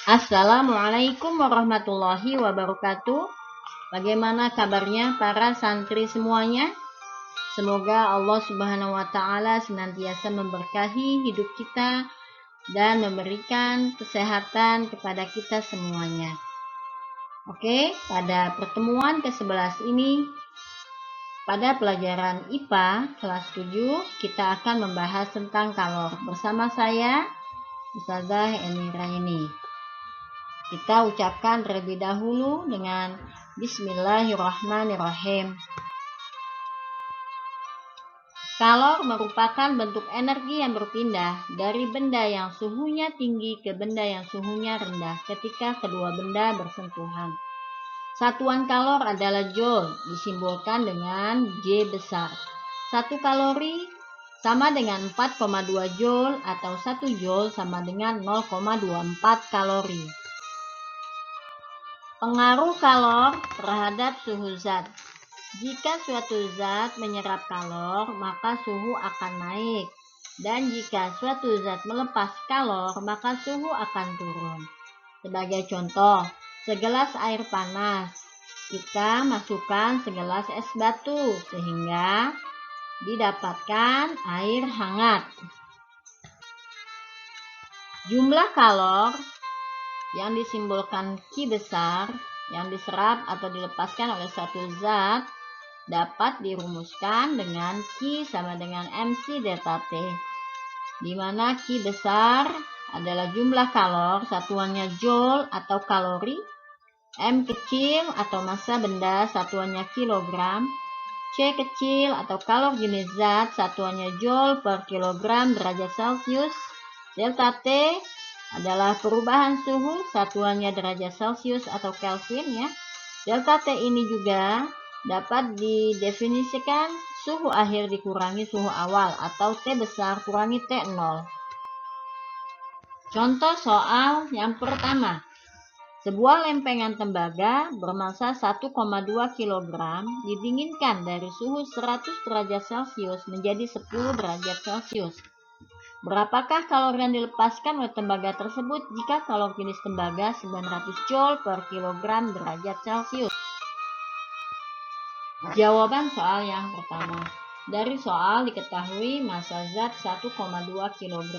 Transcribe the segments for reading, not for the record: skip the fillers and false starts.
Assalamualaikum warahmatullahi wabarakatuh. Bagaimana kabarnya para santri semuanya? Semoga Allah Subhanahu wa Ta'ala senantiasa memberkahi hidup kita dan memberikan kesehatan kepada kita semuanya. Oke, pada pertemuan ke-11 ini, pada pelajaran IPA kelas 7, kita akan membahas tentang kalor. Bersama saya, Ustazah Eni Raini. Kita ucapkan terlebih dahulu dengan Bismillahirrahmanirrahim. Kalor merupakan bentuk energi yang berpindah dari benda yang suhunya tinggi ke benda yang suhunya rendah ketika kedua benda bersentuhan. Satuan kalor adalah joule, disimbolkan dengan J besar. 1 kalori sama dengan 4,2 joule atau 1 joule sama dengan 0,24 kalori. Pengaruh kalor terhadap suhu zat. Jika suatu zat menyerap kalor, maka suhu akan naik. Dan jika suatu zat melepas kalor, maka suhu akan turun. Sebagai contoh, segelas air panas, kita masukkan segelas es batu sehingga didapatkan air hangat. Jumlah kalor yang disimbolkan Q besar yang diserap atau dilepaskan oleh suatu zat dapat dirumuskan dengan Q sama dengan MC delta T, di mana Q besar adalah jumlah kalor, satuannya joule atau kalori, M kecil atau massa benda, satuannya kilogram, C kecil atau kalor jenis zat, satuannya joule per kilogram derajat Celcius, delta T adalah perubahan suhu, satuannya derajat Celcius atau Kelvin ya. Delta T ini juga dapat didefinisikan suhu akhir dikurangi suhu awal atau T besar kurangi T0. Contoh soal yang pertama. Sebuah lempengan tembaga bermassa 1,2 kg didinginkan dari suhu 100 derajat Celcius menjadi 10 derajat Celcius. Berapakah kalor yang dilepaskan oleh tembaga tersebut jika kalor jenis tembaga 900 joule per kilogram derajat Celcius? Jawaban soal yang pertama. Dari soal diketahui massa zat 1,2 kg,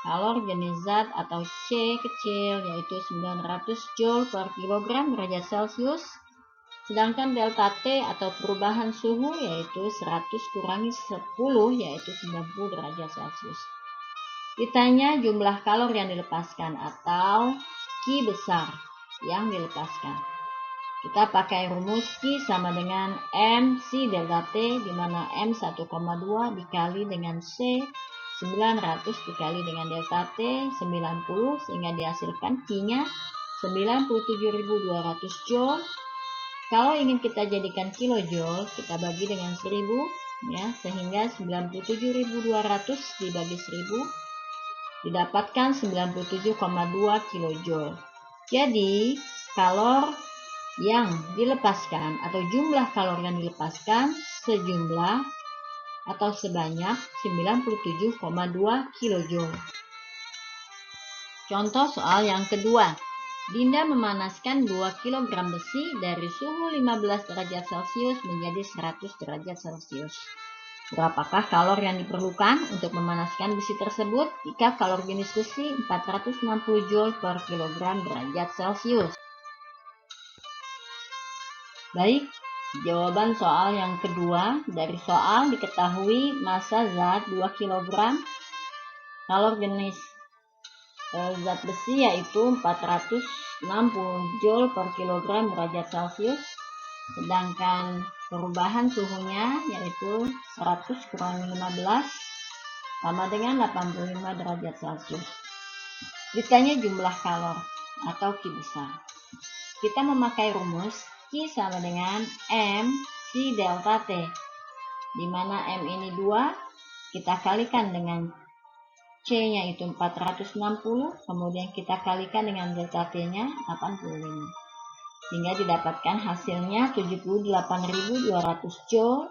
kalor jenis zat atau C kecil yaitu 900 joule per kilogram derajat Celcius, sedangkan delta T atau perubahan suhu yaitu 100 kurangi 10 yaitu 90 derajat Celcius. Ditanya jumlah kalor yang dilepaskan atau Q besar yang dilepaskan. Kita pakai rumus Q sama dengan MC delta T, di mana M 1,2 dikali dengan C 900 dikali dengan delta T 90 sehingga dihasilkan Q-nya 97.200 joule. Kalau ingin kita jadikan kilojoule, kita bagi dengan 1000 ya, sehingga 97.200 dibagi 1000 didapatkan 97,2 kilojoule. Jadi, kalor yang dilepaskan atau jumlah kalor yang dilepaskan sejumlah atau sebanyak 97,2 kilojoule. Contoh soal yang kedua. Dinda memanaskan 2 kg besi dari suhu 15 derajat Celcius menjadi 100 derajat Celcius. Berapakah kalor yang diperlukan untuk memanaskan besi tersebut jika kalor jenis besi 460 joule per kilogram derajat Celcius? Baik, jawaban soal yang kedua. Dari soal diketahui massa zat 2 kg, kalor jenis zat besi yaitu 460 joule per kilogram derajat Celcius, sedangkan perubahan suhunya yaitu 100 kurangi 15 sama dengan 85 derajat Celcius. Ditanya jumlah kalor atau Q besar. Kita memakai rumus Q sama dengan M C delta T, di mana M ini 2, kita kalikan dengan C-nya itu 460, kemudian kita kalikan dengan delta T-nya 85. Sehingga didapatkan hasilnya 78.200 joule.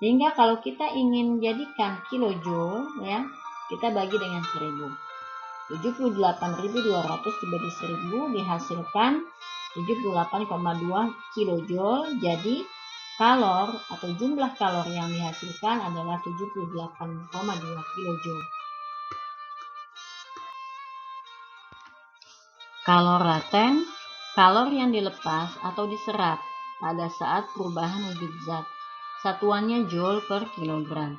Sehingga kalau kita ingin jadikan kilojoule ya, kita bagi dengan 1000. 78.200 dibagi 1000 dihasilkan 78,2 kilojoule. Jadi kalor atau jumlah kalor yang dihasilkan adalah 78,2 kilojoule. Kalor laten, kalor yang dilepas atau diserap pada saat perubahan wujud zat. Satuannya joule per kilogram.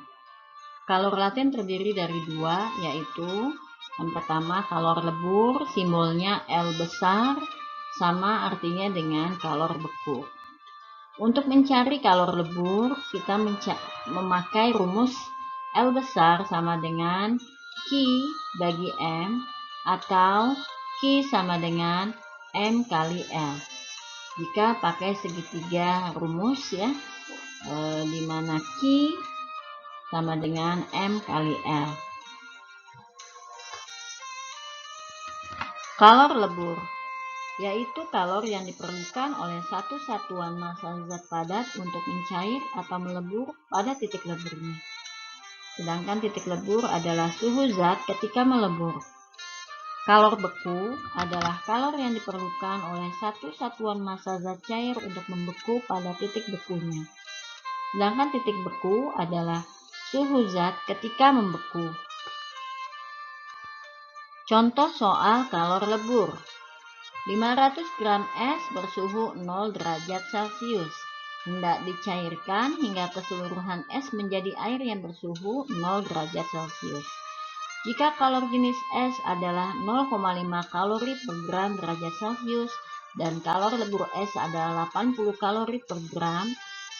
Kalor laten terdiri dari dua, yaitu yang pertama kalor lebur, simbolnya L besar, sama artinya dengan kalor beku. Untuk mencari kalor lebur, kita memakai rumus L besar sama dengan Q bagi M, atau Q sama dengan M kali L. Jika pakai segitiga rumus ya, di mana Q sama dengan M kali L. Kalor lebur yaitu kalor yang diperlukan oleh satu satuan massa zat padat untuk mencair atau melebur pada titik leburnya. Sedangkan titik lebur adalah suhu zat ketika melebur. Kalor beku adalah kalor yang diperlukan oleh satu satuan massa zat cair untuk membeku pada titik bekunya. Sedangkan titik beku adalah suhu zat ketika membeku. Contoh soal kalor lebur. 500 gram es bersuhu 0 derajat Celcius. Hendak dicairkan hingga keseluruhan es menjadi air yang bersuhu 0 derajat Celcius. Jika kalor jenis es adalah 0,5 kalori per gram derajat Celcius dan kalor lebur es adalah 80 kalori per gram,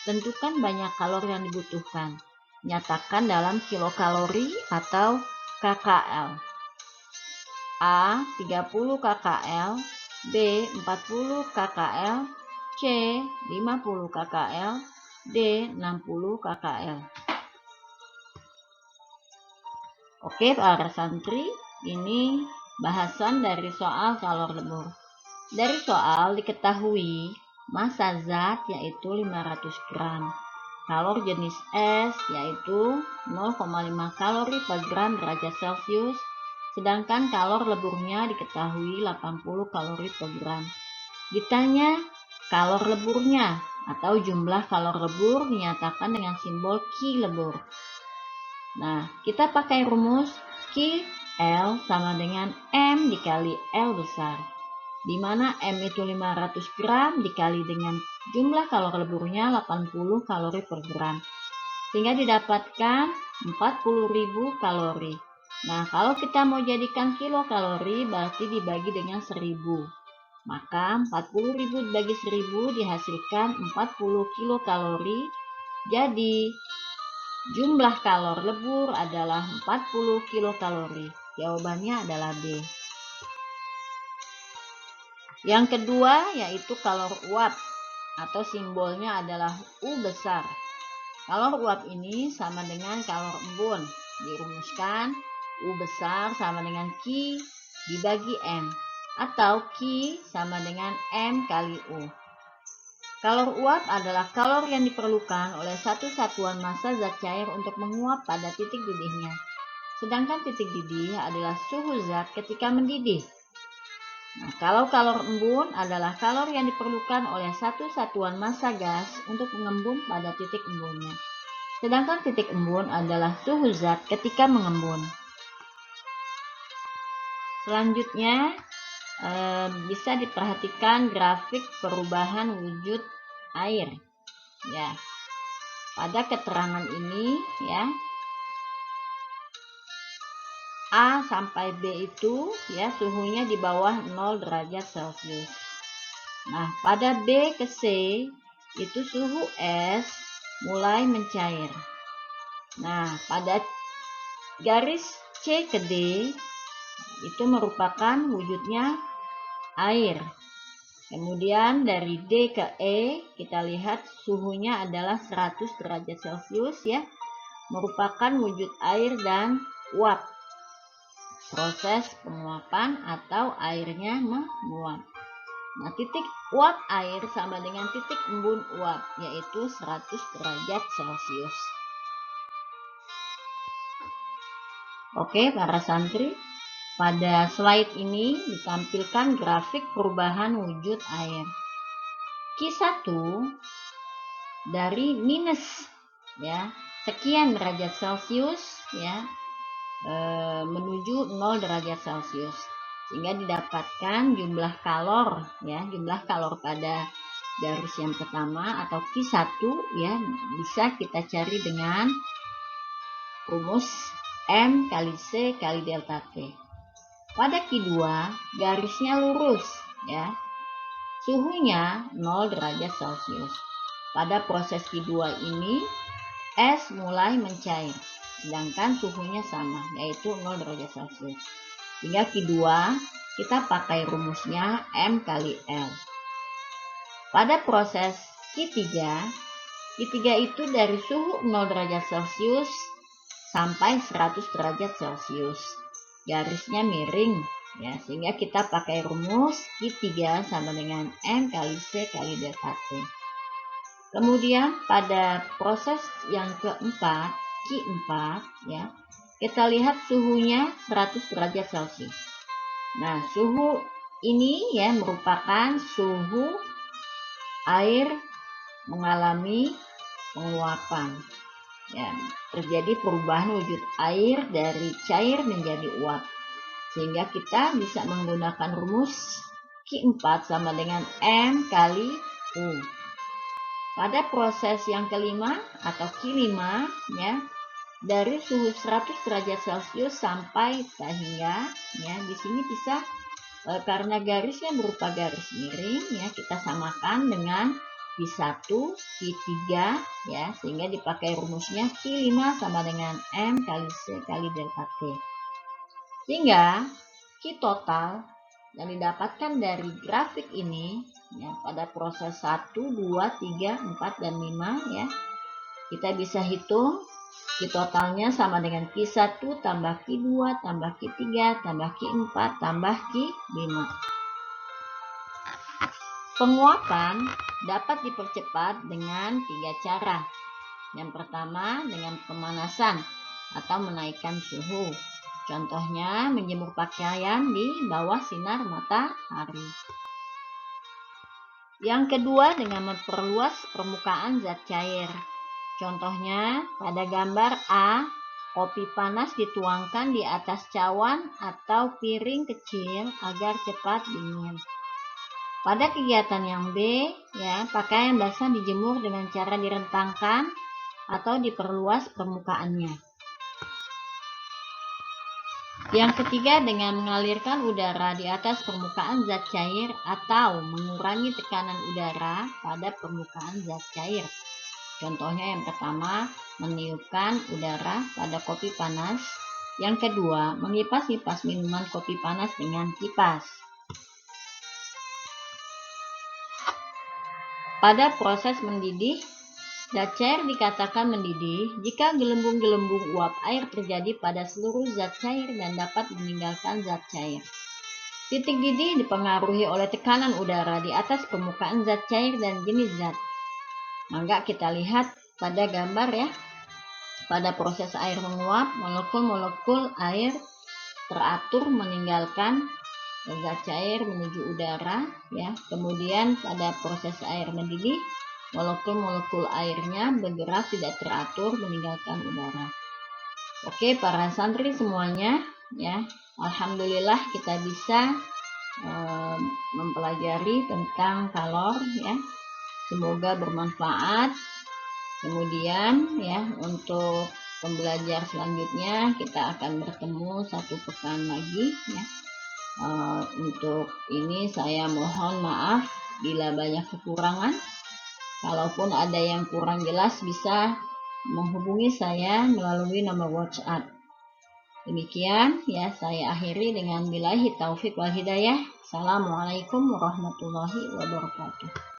tentukan banyak kalor yang dibutuhkan. Nyatakan dalam kilokalori atau KKL. A 30 KKL, B 40 KKL, C 50 KKL, D 60 KKL. Oke para santri, ini bahasan dari soal kalor lebur. Dari soal diketahui massa zat yaitu 500 gram. Kalor jenis es yaitu 0,5 kalori per gram derajat Celcius. Sedangkan kalor leburnya diketahui 80 kalori per gram. Ditanya kalor leburnya atau jumlah kalor lebur dinyatakan dengan simbol Q lebur. Nah, kita pakai rumus Q L sama dengan M dikali L besar. Di mana M itu 500 gram dikali dengan jumlah kalor leburnya 80 kalori per gram. Sehingga didapatkan 40.000 kalori. Nah, kalau kita mau jadikan kilokalori berarti dibagi dengan 1000. Maka 40.000 dibagi 1000 dihasilkan 40 kilokalori. Jadi, jumlah kalor lebur adalah 40 kilokalori. Jawabannya adalah B. Yang kedua yaitu kalor uap atau simbolnya adalah U besar. Kalor uap ini sama dengan kalor embun. Dirumuskan U besar sama dengan Q dibagi M, atau Q sama dengan M kali U. Kalor uap adalah kalor yang diperlukan oleh satu satuan massa zat cair untuk menguap pada titik didihnya. Sedangkan titik didih adalah suhu zat ketika mendidih. Nah, kalau kalor embun adalah kalor yang diperlukan oleh satu satuan massa gas untuk mengembun pada titik embunnya. Sedangkan titik embun adalah suhu zat ketika mengembun. Selanjutnya bisa diperhatikan grafik perubahan wujud air. Ya, pada keterangan ini ya A sampai B itu ya suhunya di bawah 0 derajat Celcius. Nah, pada B ke C itu suhu es mulai mencair. Nah, pada garis C ke D itu merupakan wujudnya air. Kemudian dari D ke E kita lihat suhunya adalah 100 derajat Celcius ya, merupakan wujud air dan uap. Proses penguapan atau airnya menguap. Nah, titik uap air sama dengan titik embun uap, yaitu 100 derajat Celcius. Oke, para santri, Pada slide ini ditampilkan grafik perubahan wujud air. Q1 dari minus ya sekian derajat Celcius ya menuju 0 derajat Celcius, sehingga didapatkan jumlah kalor pada garis yang pertama atau Q1 ya bisa kita cari dengan rumus M kali C kali delta T. Pada Q2 garisnya lurus ya, suhunya 0 derajat Celcius. Pada proses Q2 ini es mulai mencair, sedangkan suhunya sama, yaitu 0 derajat Celcius. Sehingga Q2 kita pakai rumusnya M kali L. Pada proses Q3 itu dari suhu 0 derajat Celcius sampai 100 derajat Celcius. Garisnya miring ya, sehingga kita pakai rumus Q3 sama dengan M kali C kali delta T. Kemudian pada proses yang keempat, Q4 ya, kita lihat suhunya 100 derajat Celcius. Nah, suhu ini ya merupakan suhu air mengalami penguapan. Ya, terjadi perubahan wujud air dari cair menjadi uap. Sehingga kita bisa menggunakan rumus Q4 sama dengan M kali U. Pada proses yang kelima atau Q5 ya, dari suhu 100 derajat Celcius sampai sehingga ya di sini bisa karena garisnya berupa garis miring ya, kita samakan dengan Q1, Q3 ya, sehingga dipakai rumusnya Q5 sama dengan M kali C kali delta T. Sehingga Q total yang didapatkan dari grafik ini ya, pada proses 1, 2, 3, 4 dan 5 ya, kita bisa hitung Q totalnya sama dengan Q1 tambah Q2 tambah Q3 tambah Q4 tambah Q5. Penguapan dapat dipercepat dengan 3 cara. Yang pertama dengan pemanasan atau menaikkan suhu. Contohnya menjemur pakaian di bawah sinar matahari. Yang kedua dengan memperluas permukaan zat cair. Contohnya pada gambar A, kopi panas dituangkan di atas cawan atau piring kecil agar cepat dingin. Pada kegiatan yang B, ya, pakaian basah dijemur dengan cara direntangkan atau diperluas permukaannya. Yang ketiga dengan mengalirkan udara di atas permukaan zat cair atau mengurangi tekanan udara pada permukaan zat cair. Contohnya yang pertama, meniupkan udara pada kopi panas. Yang kedua, mengipas-ngipas minuman kopi panas dengan kipas. Pada proses mendidih, zat cair dikatakan mendidih jika gelembung-gelembung uap air terjadi pada seluruh zat cair dan dapat meninggalkan zat cair. Titik didih dipengaruhi oleh tekanan udara di atas permukaan zat cair dan jenis zat. Maka kita lihat pada gambar ya, pada proses air menguap, molekul-molekul air teratur meninggalkan zat cair menuju udara ya. Kemudian pada proses air mendidih, molekul-molekul airnya bergerak tidak teratur meninggalkan udara. Oke, para santri semuanya ya, alhamdulillah kita bisa mempelajari tentang kalor ya. Semoga bermanfaat. Kemudian ya, untuk pembelajar selanjutnya kita akan bertemu 1 pekan lagi ya. Untuk ini saya mohon maaf bila banyak kekurangan. Kalaupun ada yang kurang jelas bisa menghubungi saya melalui nomor WhatsApp. Demikian ya, saya akhiri dengan billahi taufik wal hidayah. Assalamualaikum warahmatullahi wabarakatuh.